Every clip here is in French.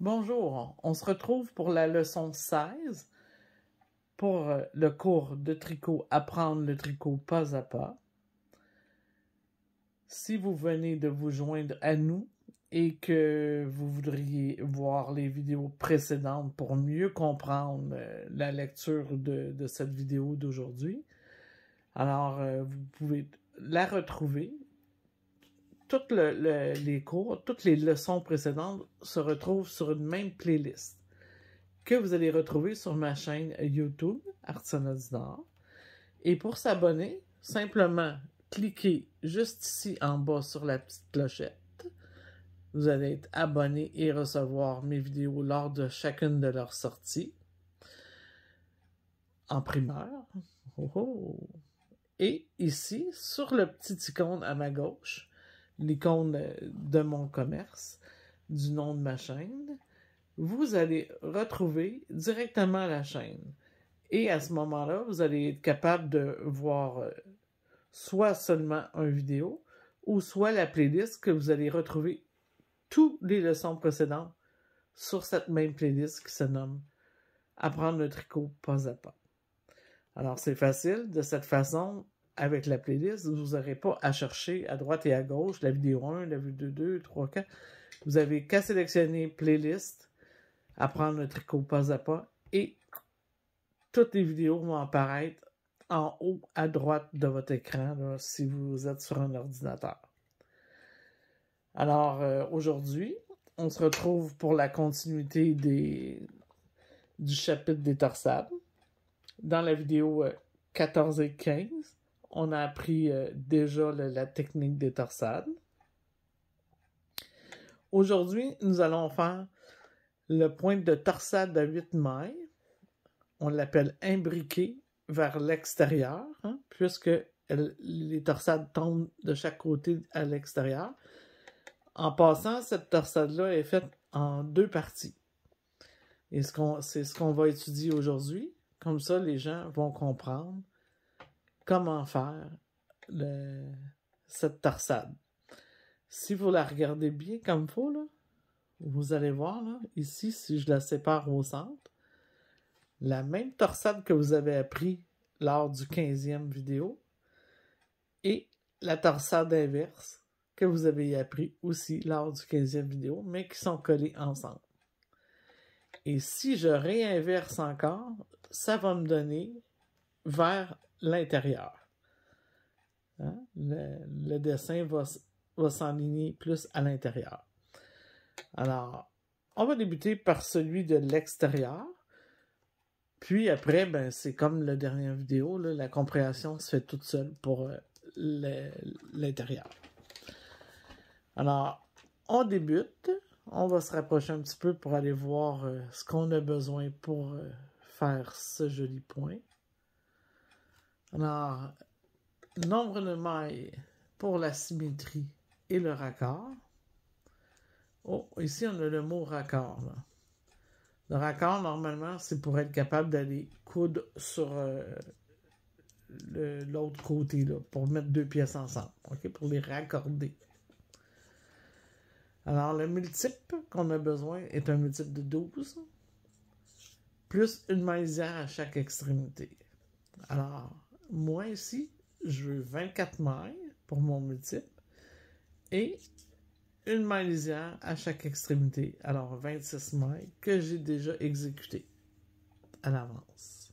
Bonjour, on se retrouve pour la leçon 16 pour le cours de tricot Apprendre le tricot pas à pas. Si vous venez de vous joindre à nous et que vous voudriez voir les vidéos précédentes pour mieux comprendre la lecture de cette vidéo d'aujourd'hui, alors vous pouvez la retrouver. Toutes les cours, toutes les leçons précédentes se retrouvent sur une même playlist que vous allez retrouver sur ma chaîne YouTube, Artisanat du Nord. Et pour s'abonner, simplement cliquez juste ici en bas sur la petite clochette. Vous allez être abonné et recevoir mes vidéos lors de chacune de leurs sorties en primeur. Et ici, sur le petit icône à ma gauche, l'icône de mon commerce, du nom de ma chaîne, vous allez retrouver directement la chaîne. Et à ce moment-là, vous allez être capable de voir soit seulement une vidéo, ou soit la playlist que vous allez retrouver toutes les leçons précédentes sur cette même playlist qui se nomme Apprendre le tricot pas à pas. Alors c'est facile, de cette façon, avec la playlist, vous n'aurez pas à chercher à droite et à gauche la vidéo 1, la vidéo 2, 3, 4. Vous avez qu'à sélectionner playlist, Apprendre le tricot pas à pas, et toutes les vidéos vont apparaître en haut à droite de votre écran là, si vous êtes sur un ordinateur. Alors aujourd'hui, on se retrouve pour la continuité du chapitre des torsades. Dans la vidéo 14 et 15, on a appris déjà la technique des torsades. Aujourd'hui, nous allons faire le point de torsade à 8 mailles. On l'appelle imbriqué vers l'extérieur, puisque les torsades tombent de chaque côté à l'extérieur. En passant, cette torsade-là est faite en deux parties. Et c'est ce qu'on va étudier aujourd'hui. Comme ça, les gens vont comprendre comment faire cette torsade. Si vous la regardez bien comme il faut, là, vous allez voir, là, ici, si je la sépare au centre, la même torsade que vous avez appris lors du 15e vidéo et la torsade inverse que vous avez appris aussi lors du 15e vidéo, mais qui sont collées ensemble. Et si je réinverse encore, ça va me donner vers l'intérieur. Le dessin va s'enligner plus à l'intérieur. Alors, on va débuter par celui de l'extérieur. Puis après, ben, c'est comme la dernière vidéo, là, la compréhension se fait toute seule pour l'intérieur. Alors, on débute. On va se rapprocher un petit peu pour aller voir ce qu'on a besoin pour faire ce joli point. Alors, nombre de mailles pour la symétrie et le raccord. Oh, ici on a le mot raccord. Là. Le raccord, normalement, c'est pour être capable d'aller coudre sur l'autre côté, là, pour mettre deux pièces ensemble, okay? Pour les raccorder. Alors, le multiple qu'on a besoin est un multiple de 12, plus une maillesière à chaque extrémité. Alors, moi ici, je veux 24 mailles pour mon multiple et une maillesière à chaque extrémité. Alors, 26 mailles que j'ai déjà exécutées à l'avance.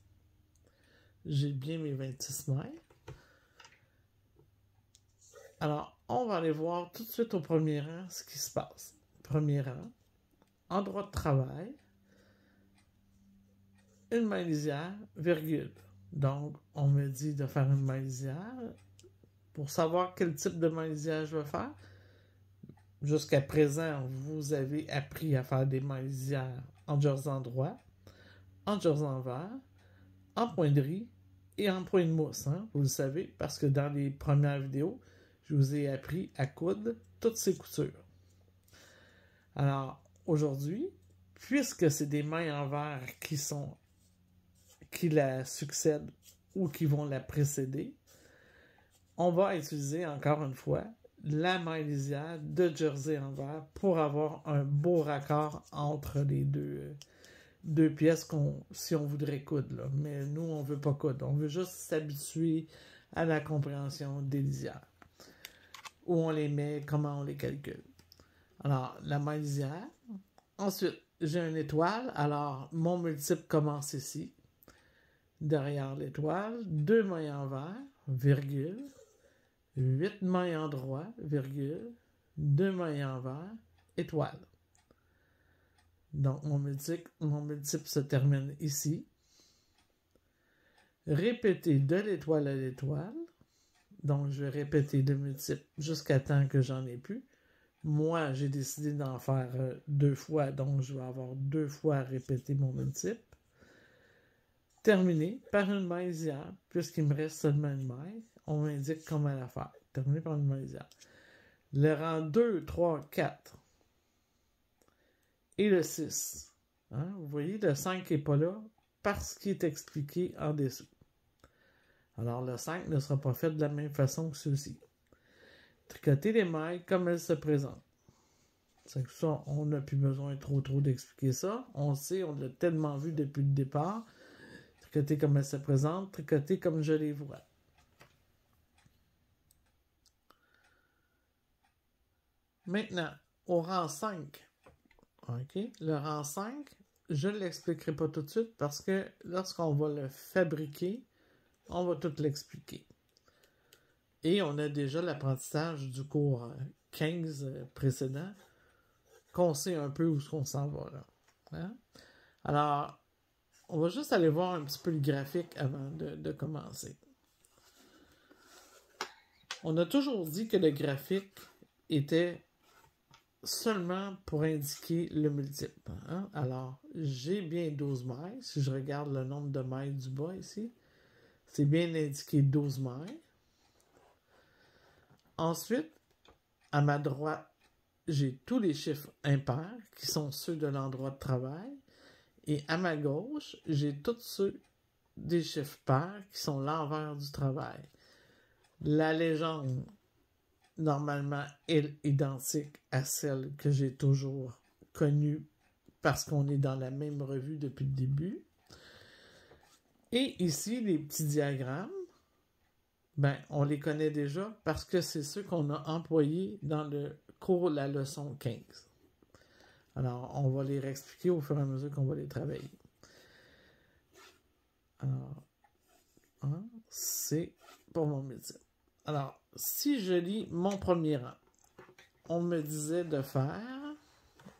J'ai bien mes 26 mailles. Alors, on va aller voir tout de suite au premier rang ce qui se passe. Premier rang, endroit de travail, une maillesière, virgule. Donc, on me dit de faire une maillesière. Pour savoir quel type de maillesière je vais faire, jusqu'à présent, vous avez appris à faire des maillesières en jersey droit, en jersey envers, en point de riz et en point de mousse. Vous le savez, parce que dans les premières vidéos, je vous ai appris à coudre toutes ces coutures. Alors, aujourd'hui, puisque c'est des mailles envers qui la succèdent ou qui vont la précéder, on va utiliser encore une fois la maille lisière de jersey envers pour avoir un beau raccord entre les deux pièces si on voudrait coudre. Là. Mais nous, on veut pas coudre. On veut juste s'habituer à la compréhension des lisières. Où on les met, comment on les calcule. Alors, la maille lisière. Ensuite, j'ai une étoile. Alors, mon multiple commence ici. Derrière l'étoile, 2 mailles envers, virgule, 8 mailles en droit, virgule, 2 mailles envers, étoile. Donc, mon multiple se termine ici. Répéter de l'étoile à l'étoile. Donc, je vais répéter le multiple jusqu'à temps que j'en ai plus. Moi, j'ai décidé d'en faire 2 fois, donc je vais avoir 2 fois répéter mon multiple. Terminé par une maille lisière, puisqu'il me reste seulement une maille, on m'indique comment la faire. Terminé par une maille lisière. Le rang 2, 3, 4 et le 6. Hein? Vous voyez, le 5 n'est pas là parce qu'il est expliqué en dessous. Alors, le 5 ne sera pas fait de la même façon que ceci. Tricoter les mailles comme elles se présentent. C'est que ça, on n'a plus besoin trop d'expliquer ça. On sait, on l'a tellement vu depuis le départ. Tricoter comme elles se présentent, tricoter comme je les vois. Maintenant, au rang 5. OK? Le rang 5, je ne l'expliquerai pas tout de suite parce que lorsqu'on va le fabriquer, on va tout l'expliquer. Et on a déjà l'apprentissage du cours 15 précédent, qu'on sait un peu où on s'en va là. Hein? Alors, on va juste aller voir un petit peu le graphique avant de commencer. On a toujours dit que le graphique était seulement pour indiquer le multiple. Hein? Alors, j'ai bien 12 mailles. Si je regarde le nombre de mailles du bas ici, c'est bien indiqué 12 mailles. Ensuite, à ma droite, j'ai tous les chiffres impairs qui sont ceux de l'endroit de travail. Et à ma gauche, j'ai tous ceux des chiffres pairs qui sont l'envers du travail. La légende, normalement, est identique à celle que j'ai toujours connue parce qu'on est dans la même revue depuis le début. Et ici, les petits diagrammes, on les connaît déjà parce que c'est ceux qu'on a employés dans le cours de la leçon 15. Alors, on va les réexpliquer au fur et à mesure qu'on va les travailler. Alors, c'est pour mon multiple. Alors, si je lis mon premier rang, on me disait de faire,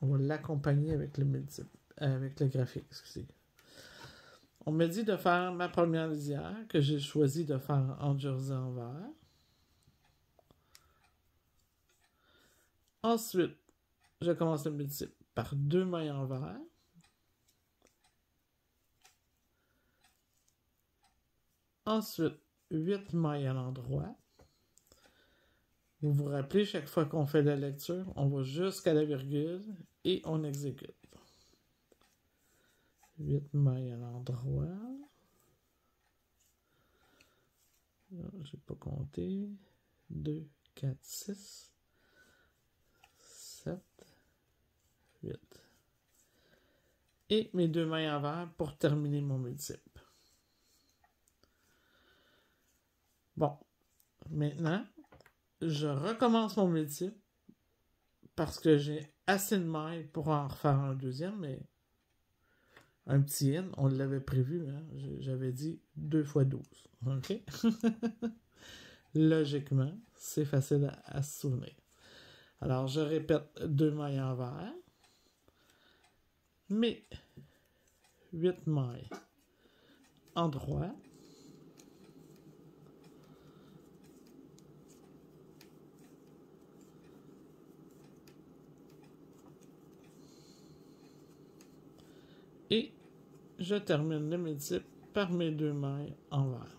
on va l'accompagner avec le multiple, avec le graphique, excusez. On me dit de faire ma première lisière que j'ai choisi de faire en jersey envers. Ensuite, je commence le multiple par 2 mailles envers. Ensuite, 8 mailles à l'endroit. Vous vous rappelez, chaque fois qu'on fait la lecture, on va jusqu'à la virgule et on exécute. 8 mailles à l'endroit. Je n'ai pas compté. 2, 4, 6, 7, 8. Et mes 2 mailles envers pour terminer mon multiple. Bon, maintenant, je recommence mon multiple parce que j'ai assez de mailles pour en refaire un deuxième, mais un petit in, on l'avait prévu, hein? J'avais dit 2 fois 12. OK? Logiquement, c'est facile à se souvenir. Alors, je répète 2 mailles envers, mais 8 mailles en droit. Et je termine le multiple par mes 2 mailles envers.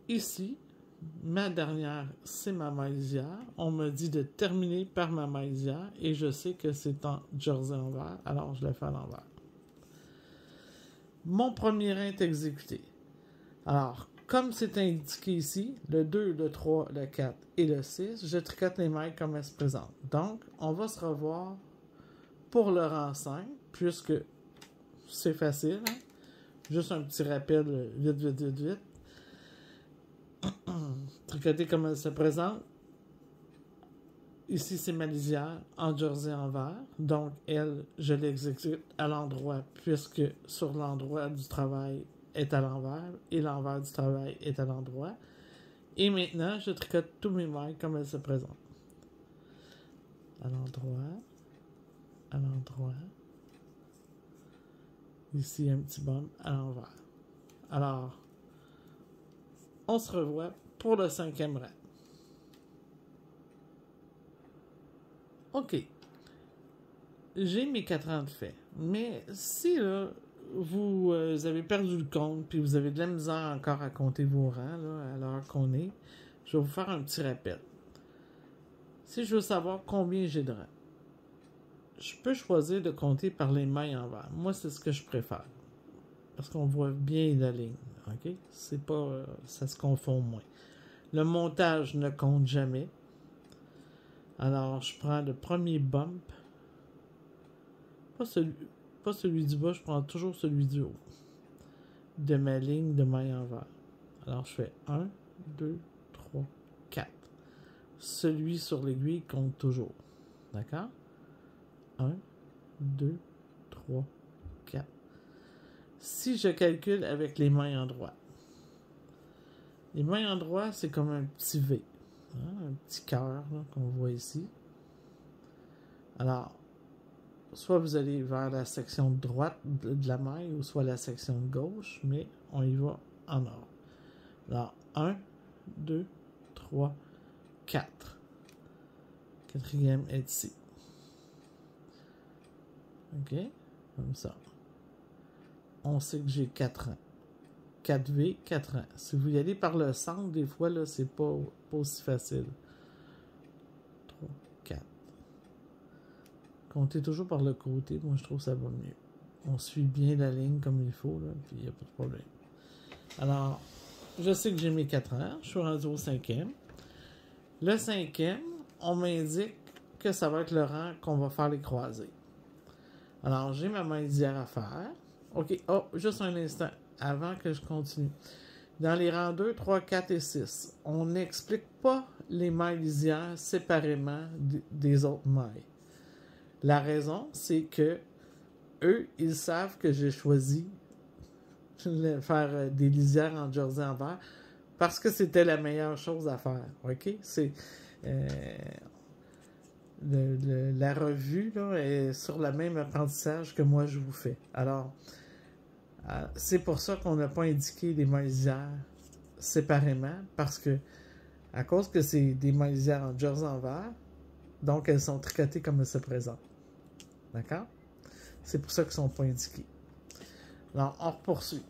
Ici, ma dernière, c'est ma maille lisière. On me dit de terminer par ma maille lisière et je sais que c'est en jersey envers, alors je le fais à l'envers. Mon premier rein est exécuté. Alors, comme c'est indiqué ici, le 2, le 3, le 4 et le 6, je tricote les mailles comme elles se présentent. Donc, on va se revoir pour le rang 5, puisque c'est facile. Hein? Juste un petit rappel, vite. Tricoter comme elle se présente. Ici, c'est ma lisière en jersey en vert. Donc, elle, je l'exécute à l'endroit, puisque sur l'endroit du travail est à l'envers et l'envers du travail est à l'endroit. Et maintenant, je tricote tous mes mailles comme elles se présentent. À l'endroit. Ici, un petit bump à l'envers. Alors, on se revoit pour le 5e rang. OK. J'ai mes 4 rangs de fait. Mais si là, vous avez perdu le compte puis vous avez de la misère encore à compter vos rangs là, à l'heure qu'on est, je vais vous faire un petit rappel. Si je veux savoir combien j'ai de rangs, je peux choisir de compter par les mailles en vert. Moi, c'est ce que je préfère. Parce qu'on voit bien la ligne. OK? C'est pas... ça se confond moins. Le montage ne compte jamais. Alors, je prends le premier bump. Pas celui du bas, je prends toujours celui du haut. De ma ligne de maille en vert. Alors, je fais 1, 2, 3, 4. Celui sur l'aiguille compte toujours. D'accord? 1, 2, 3, 4. Si je calcule avec les mains en droit. Les mains en droit, c'est comme un petit V. Hein, un petit cœur qu'on voit ici. Alors, soit vous allez vers la section droite de la maille, ou soit la section gauche, mais on y va en ordre. Alors, 1, 2, 3, 4. Quatrième est ici. OK? Comme ça. On sait que j'ai 4 rangs. 4V, 4 rangs. Si vous y allez par le centre, des fois, là, c'est pas aussi facile. 3, 4. Comptez toujours par le côté. Moi, je trouve que ça va mieux. On suit bien la ligne comme il faut, là, puis il n'y a pas de problème. Alors, je sais que j'ai mes 4 rangs. Je suis rendu au 5e. Le 5e, on m'indique que ça va être le rang qu'on va faire les croisés. Alors, j'ai ma main lisière à faire. OK. Oh, juste un instant, avant que je continue. Dans les rangs 2, 3, 4 et 6, on n'explique pas les mailles lisières séparément des autres mailles. La raison, c'est que eux, ils savent que j'ai choisi de faire des lisières en jersey en vert parce que c'était la meilleure chose à faire. OK? C'est... la revue là, est sur le même apprentissage que moi je vous fais. Alors, c'est pour ça qu'on n'a pas indiqué les mailles lisières séparément, parce que à cause que c'est des mailles lisières en jersey en vert, donc elles sont tricotées comme elles se présentent. D'accord? C'est pour ça qu'elles ne sont pas indiquées. Alors, on poursuit.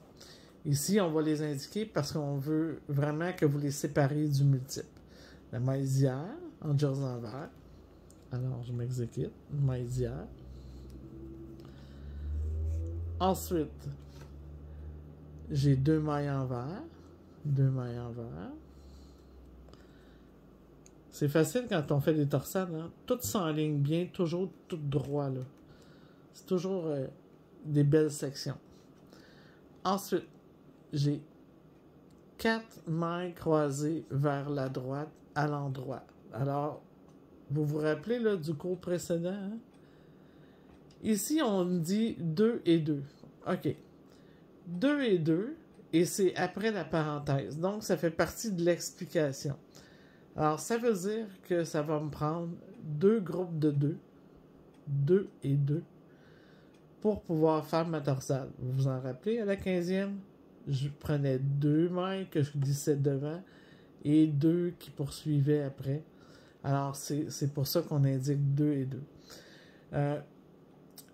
Ici, on va les indiquer parce qu'on veut vraiment que vous les séparez du multiple. La maille lisière en jersey en vert. Alors, je m'exécute. Maille lisière. Ensuite, j'ai 2 mailles en vert. 2 mailles en vert. C'est facile quand on fait des torsades. Hein? Tout s'enligne bien, toujours tout droit. Là. C'est toujours des belles sections. Ensuite, j'ai 4 mailles croisées vers la droite à l'endroit. Alors, vous vous rappelez là, du cours précédent? Hein? Ici, on dit 2 et 2. OK. 2 et 2, et c'est après la parenthèse. Donc, ça fait partie de l'explication. Alors, ça veut dire que ça va me prendre 2 groupes de 2. 2 et 2. Pour pouvoir faire ma torsade. Vous vous en rappelez, à la 15e, je prenais 2 mailles que je glissais devant et 2 qui poursuivaient après. Alors, c'est pour ça qu'on indique 2 et 2.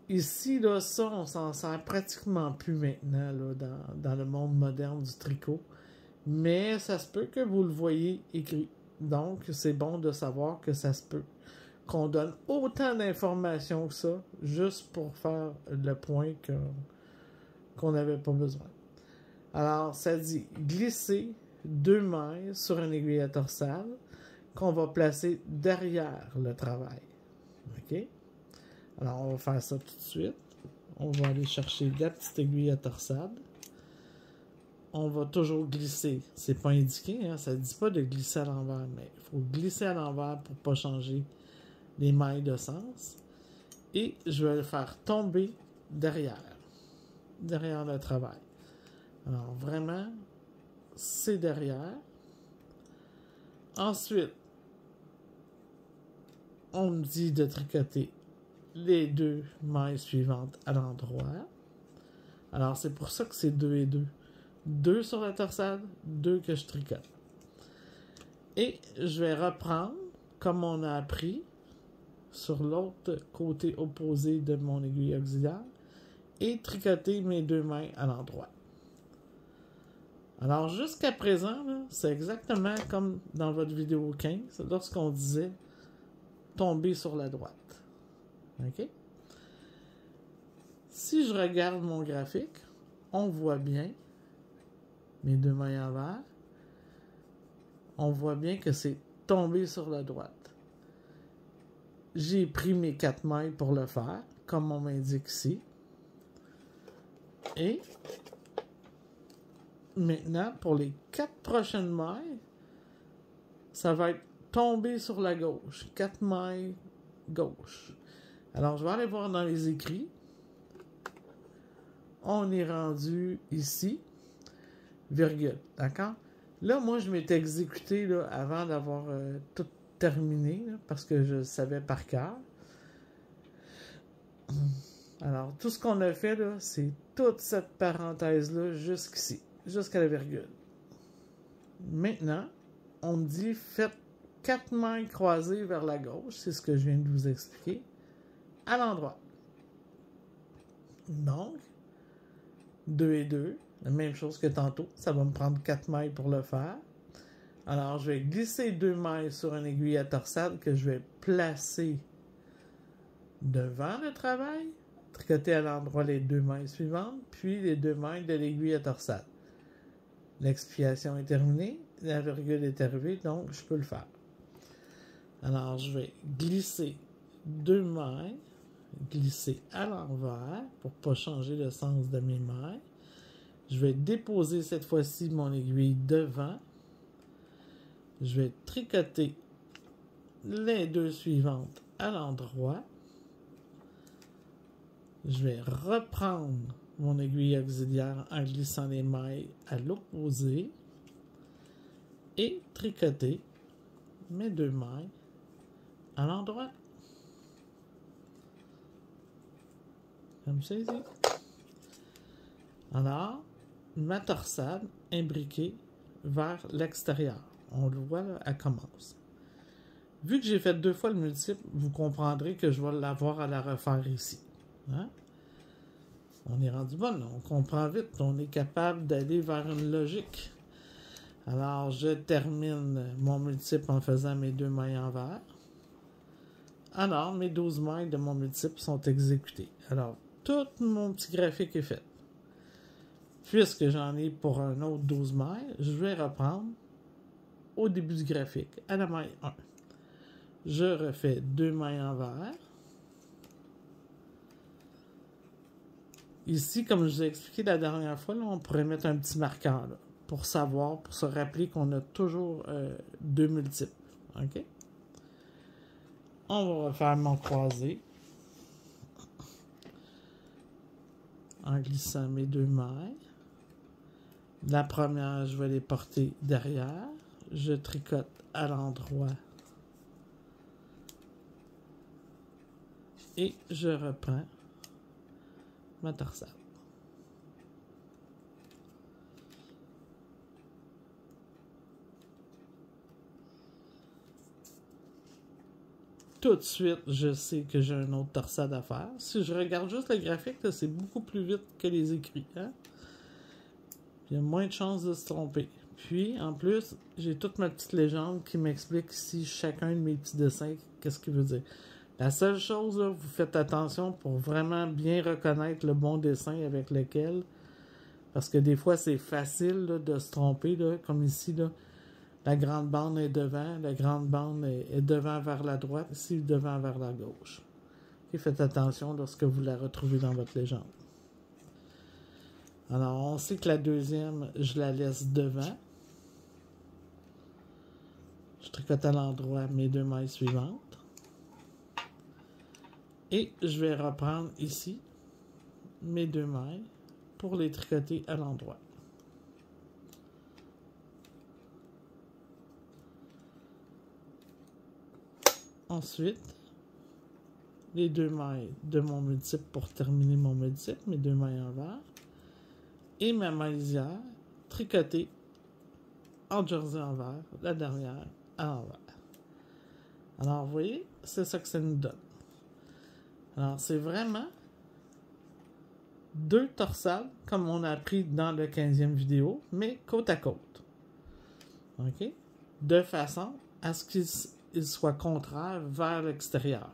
Ici, là, ça, on s'en sert pratiquement plus maintenant là, dans le monde moderne du tricot. Mais ça se peut que vous le voyez écrit. Donc, c'est bon de savoir que ça se peut. Qu'on donne autant d'informations que ça, juste pour faire le point qu'on n'avait pas besoin. Alors, ça dit glisser 2 mailles sur une aiguille à torsade qu'on va placer derrière le travail. OK? Alors, on va faire ça tout de suite. On va aller chercher la petite aiguille à torsade. On va toujours glisser. C'est pas indiqué, hein? Ça ne dit pas de glisser à l'envers, mais il faut glisser à l'envers pour ne pas changer les mailles de sens. Et je vais le faire tomber derrière le travail. Alors, vraiment, c'est derrière. Ensuite, on me dit de tricoter les 2 mailles suivantes à l'endroit. Alors, c'est pour ça que c'est 2 et 2. 2 sur la torsade, 2 que je tricote. Et je vais reprendre, comme on a appris, sur l'autre côté opposé de mon aiguille auxiliaire, et tricoter mes 2 mailles à l'endroit. Alors, jusqu'à présent, c'est exactement comme dans votre vidéo 15, lorsqu'on disait tomber sur la droite. OK? Si je regarde mon graphique, on voit bien mes 2 mailles envers. On voit bien que c'est tombé sur la droite. J'ai pris mes 4 mailles pour le faire, comme on m'indique ici. Et maintenant, pour les 4 prochaines mailles, ça va être tombé sur la gauche. 4 mailles gauche. Alors, je vais aller voir dans les écrits. On est rendu ici. Virgule. D'accord? Là, moi, je m'étais exécuté là, avant d'avoir tout terminé, là, parce que je savais par cœur. Alors, tout ce qu'on a fait, là, c'est toute cette parenthèse-là jusqu'ici, jusqu'à la virgule. Maintenant, on me dit, faites 4 mailles croisées vers la gauche, c'est ce que je viens de vous expliquer, à l'endroit. Donc, 2 et 2, la même chose que tantôt, ça va me prendre 4 mailles pour le faire. Alors, je vais glisser 2 mailles sur une aiguille à torsade que je vais placer devant le travail, tricoter à l'endroit les 2 mailles suivantes, puis les 2 mailles de l'aiguille à torsade. L'explication est terminée, la virgule est arrivée, donc je peux le faire. Alors, je vais glisser 2 mailles, glisser à l'envers pour ne pas changer le sens de mes mailles. Je vais déposer cette fois-ci mon aiguille devant. Je vais tricoter les 2 suivantes à l'endroit. Je vais reprendre mon aiguille auxiliaire en glissant les mailles à l'opposé et tricoter mes 2 mailles à l'endroit. Comme ça ici. Alors, ma torsade imbriquée vers l'extérieur. On le voit là, elle commence. Vu que j'ai fait 2 fois le multiple, vous comprendrez que je vais l'avoir à la refaire ici. Hein? On est rendu bon, on comprend vite, on est capable d'aller vers une logique. Alors, je termine mon multiple en faisant mes 2 mailles envers. Alors, mes 12 mailles de mon multiple sont exécutées. Alors, tout mon petit graphique est fait. Puisque j'en ai pour un autre 12 mailles, je vais reprendre au début du graphique, à la maille 1. Je refais 2 mailles envers. Ici, comme je vous ai expliqué la dernière fois, là, on pourrait mettre un petit marqueur là, pour savoir, pour se rappeler qu'on a toujours 2 multiples. OK? On va refaire mon croisé en glissant mes 2 mailles. La première, je vais les porter derrière. Je tricote à l'endroit. Et je reprends ma torsade. Tout de suite, je sais que j'ai une autre torsade à faire. Si je regarde juste le graphique, c'est beaucoup plus vite que les écrits. Hein? Il y a moins de chances de se tromper. Puis, en plus, j'ai toute ma petite légende qui m'explique ici chacun de mes petits dessins, qu'est-ce qu'il veut dire. La seule chose, là, vous faites attention pour vraiment bien reconnaître le bon dessin avec lequel Parce que des fois, c'est facile là, de se tromper, là, comme ici, là. La grande bande est devant, la grande bande est devant vers la droite, ici, devant vers la gauche. Et faites attention lorsque vous la retrouvez dans votre légende. Alors, on sait que la deuxième, je la laisse devant. Je tricote à l'endroit mes 2 mailles suivantes. Et je vais reprendre ici mes 2 mailles pour les tricoter à l'endroit. Ensuite, les 2 mailles de mon multiple pour terminer mon multiple, mes 2 mailles envers. Et ma maille lisière tricotée en jersey envers, la dernière à l'envers. Alors, vous voyez, c'est ça que ça nous donne. Alors, c'est vraiment 2 torsades, comme on a appris dans le 15e vidéo, mais côte à côte. OK? De façon à ce qu'ils soient contraires vers l'extérieur.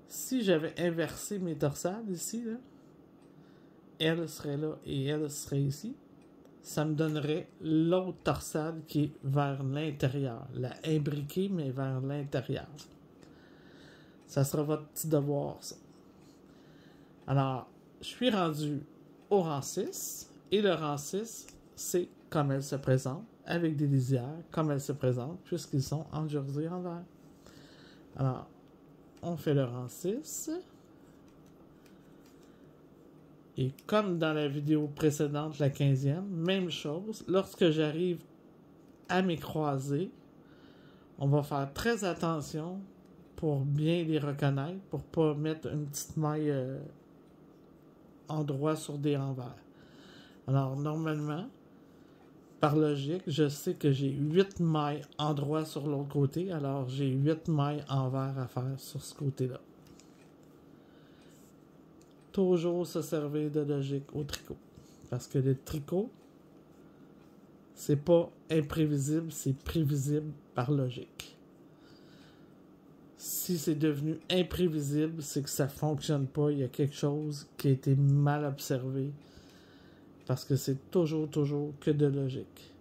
Si j'avais inversé mes torsades ici, là, elle serait là et elle serait ici, ça me donnerait l'autre torsade qui est vers l'intérieur. La imbriquée, mais vers l'intérieur. Ça sera votre petit devoir, ça. Alors, je suis rendu au rang 6. Et le rang 6, c'est comme elle se présente, avec des lisières, comme elle se présente, puisqu'ils sont en jersey envers. Alors, on fait le rang 6. Et comme dans la vidéo précédente, la 15e, même chose. Lorsque j'arrive à mes croisées, on va faire très attention pour bien les reconnaître, pour ne pas mettre une petite maille endroit sur des envers. Alors, normalement, par logique, je sais que j'ai 8 mailles endroit sur l'autre côté, alors j'ai 8 mailles envers à faire sur ce côté-là. Toujours se servir de logique au tricot. Parce que le tricot, c'est pas imprévisible, c'est prévisible par logique. Si c'est devenu imprévisible, c'est que ça fonctionne pas. Il y a quelque chose qui a été mal observé. Parce que c'est toujours que de logique.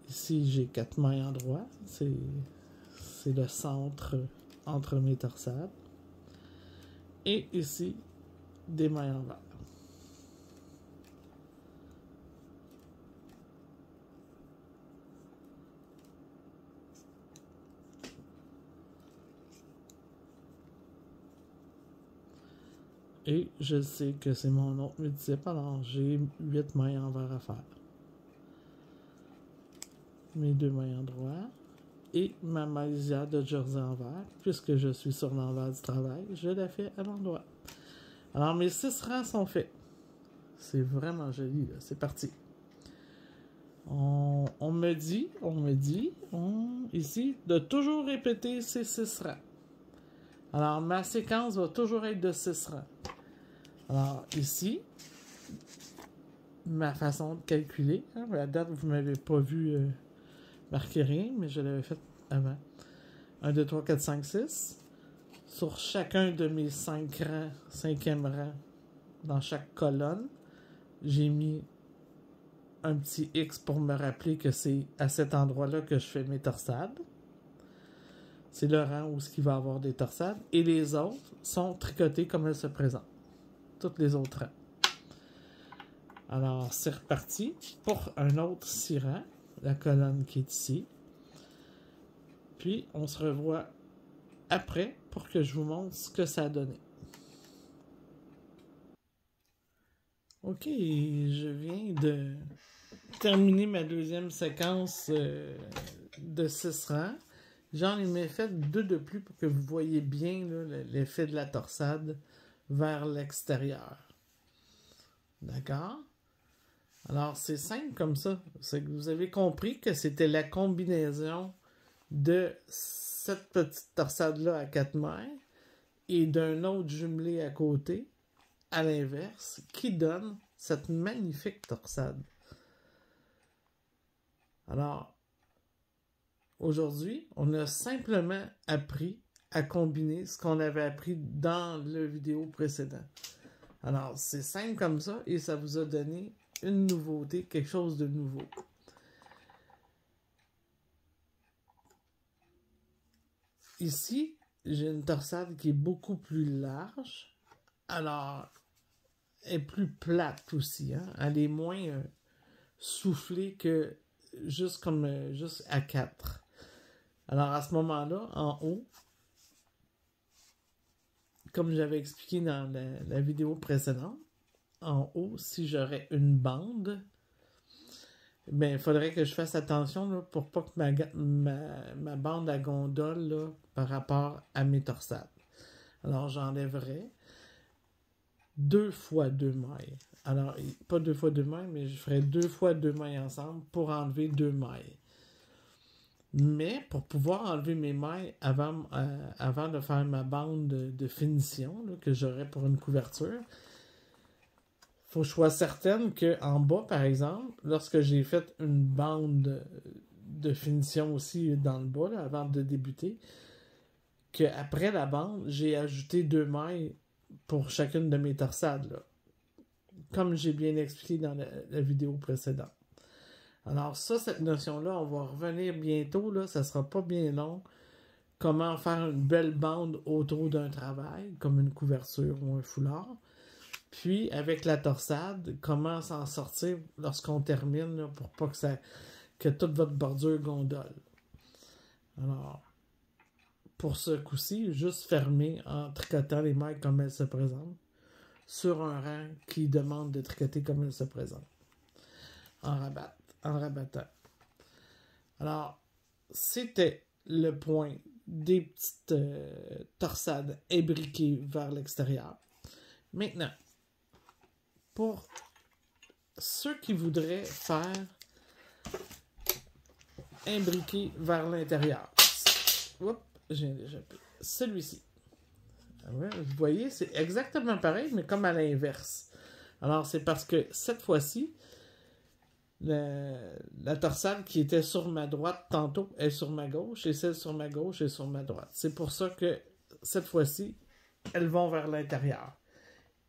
Ici, j'ai 4 mailles endroit. C'est le centre entre mes torsades. Et ici, des mailles envers. Et je sais que c'est mon autre multiple, alors j'ai 8 mailles envers à faire. Mes 2 mailles endroit. Et ma maille lisière de jersey envers, puisque je suis sur l'envers du travail, je la fais à l'endroit. Alors mes 6 rangs sont faits. C'est vraiment joli, là. C'est parti. On me dit, ici, de toujours répéter ces 6 rangs. Alors ma séquence va toujours être de 6 rangs. Alors ici, ma façon de calculer, hein, la date, vous ne m'avez pas vu marquer rien, mais je l'avais fait avant. 1, 2, 3, 4, 5, 6. Sur chacun de mes 5 rangs, 5e rang, dans chaque colonne, j'ai mis un petit X pour me rappeler que c'est à cet endroit-là que je fais mes torsades. C'est le rang où il va y avoir des torsades. Et les autres sont tricotés comme elles se présentent. Toutes les autres rangs. Alors, c'est reparti pour un autre 6 rangs. La colonne qui est ici. Puis, on se revoit après pour que je vous montre ce que ça a donné. Ok, je viens de terminer ma deuxième séquence de 6 rangs. J'en ai fait 2 de plus pour que vous voyez bien l'effet de la torsade vers l'extérieur. D'accord? Alors, c'est simple comme ça. C'est que vous avez compris que c'était la combinaison de cette petite torsade-là à 4 mailles et d'un autre jumelé à côté, à l'inverse, qui donne cette magnifique torsade. Alors, aujourd'hui, on a simplement appris à combiner ce qu'on avait appris dans le vidéo précédent. Alors, c'est simple comme ça et ça vous a donné une nouveauté, quelque chose de nouveau. Ici, j'ai une torsade qui est beaucoup plus large. Alors, elle est plus plate aussi. Hein? Elle est moins soufflée que juste à 4. Alors, à ce moment-là, en haut, comme j'avais expliqué dans la vidéo précédente, en haut, si j'aurais une bande, ben, il faudrait que je fasse attention là, pour pas que ma bande à gondole là, par rapport à mes torsades. Alors, j'enlèverais 2 fois 2 mailles. Alors, pas 2 fois 2 mailles, mais je ferais 2 fois 2 mailles ensemble pour enlever 2 mailles. Mais pour pouvoir enlever mes mailles avant de faire ma bande de finition là, que j'aurais pour une couverture, faut que je sois certaine qu'en bas, par exemple, lorsque j'ai fait une bande de finition aussi dans le bas, là, avant de débuter, qu'après la bande, j'ai ajouté 2 mailles pour chacune de mes torsades, là, comme j'ai bien expliqué dans la vidéo précédente. Alors ça, cette notion-là, on va revenir bientôt, là, ça sera pas bien long. Comment faire une belle bande autour d'un travail, comme une couverture ou un foulard. Puis, avec la torsade, comment s'en sortir lorsqu'on termine, là, pour pas que toute votre bordure gondole. Alors, pour ce coup-ci, juste fermer en tricotant les mailles comme elles se présentent sur un rang qui demande de tricoter comme elles se présentent. En rabattant. Alors, c'était le point des petites torsades imbriquées vers l'extérieur. Maintenant, pour ceux qui voudraient faire imbriquer vers l'intérieur. Oups, j'ai déjà pris celui-ci. Ouais, vous voyez, c'est exactement pareil, mais comme à l'inverse. Alors, c'est parce que cette fois-ci, la torsade qui était sur ma droite tantôt est sur ma gauche, et celle sur ma gauche est sur ma droite. C'est pour ça que cette fois-ci, elles vont vers l'intérieur.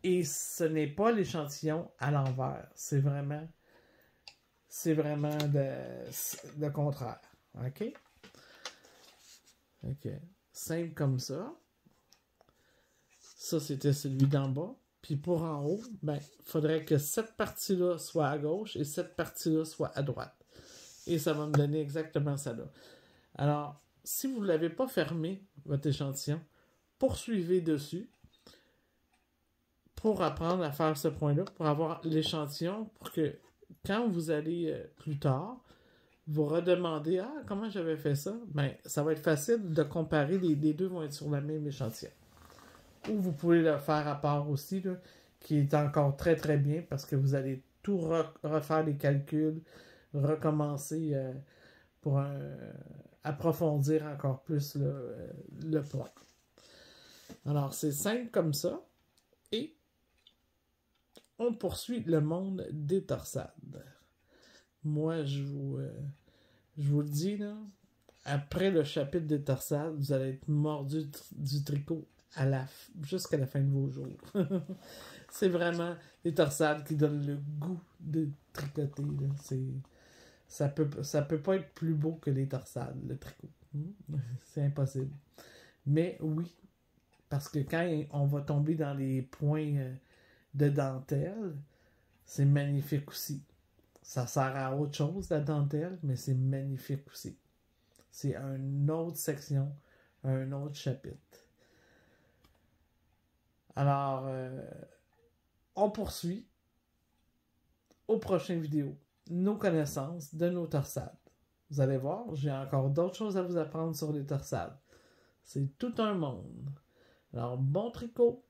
Et ce n'est pas l'échantillon à l'envers. C'est vraiment le contraire. OK? OK. Simple comme ça. Ça, c'était celui d'en bas. Puis pour en haut, ben, il faudrait que cette partie-là soit à gauche et cette partie-là soit à droite. Et ça va me donner exactement ça là. Alors, si vous ne l'avez pas fermé, votre échantillon, poursuivez dessus pour apprendre à faire ce point-là, pour avoir l'échantillon, pour que quand vous allez plus tard, vous redemandez « Ah, comment j'avais fait ça? » Ben, ça va être facile de comparer, les deux vont être sur le même échantillon. Ou vous pouvez le faire à part aussi, là, qui est encore très très bien, parce que vous allez tout refaire les calculs, recommencer pour approfondir encore plus le point. Alors, c'est simple comme ça. Et on poursuit le monde des torsades. Moi, je vous le dis, là, après le chapitre des torsades, vous allez être mordu du tricot jusqu'à la fin de vos jours. C'est vraiment les torsades qui donnent le goût de tricoter. Là. Ça peut pas être plus beau que les torsades, le tricot. C'est impossible. Mais oui, parce que quand on va tomber dans les points de dentelle, c'est magnifique aussi. Ça sert à autre chose, la dentelle, mais c'est magnifique aussi. C'est une autre section, un autre chapitre. Alors, on poursuit aux prochaines vidéos nos connaissances de nos torsades. Vous allez voir, j'ai encore d'autres choses à vous apprendre sur les torsades. C'est tout un monde. Alors, bon tricot!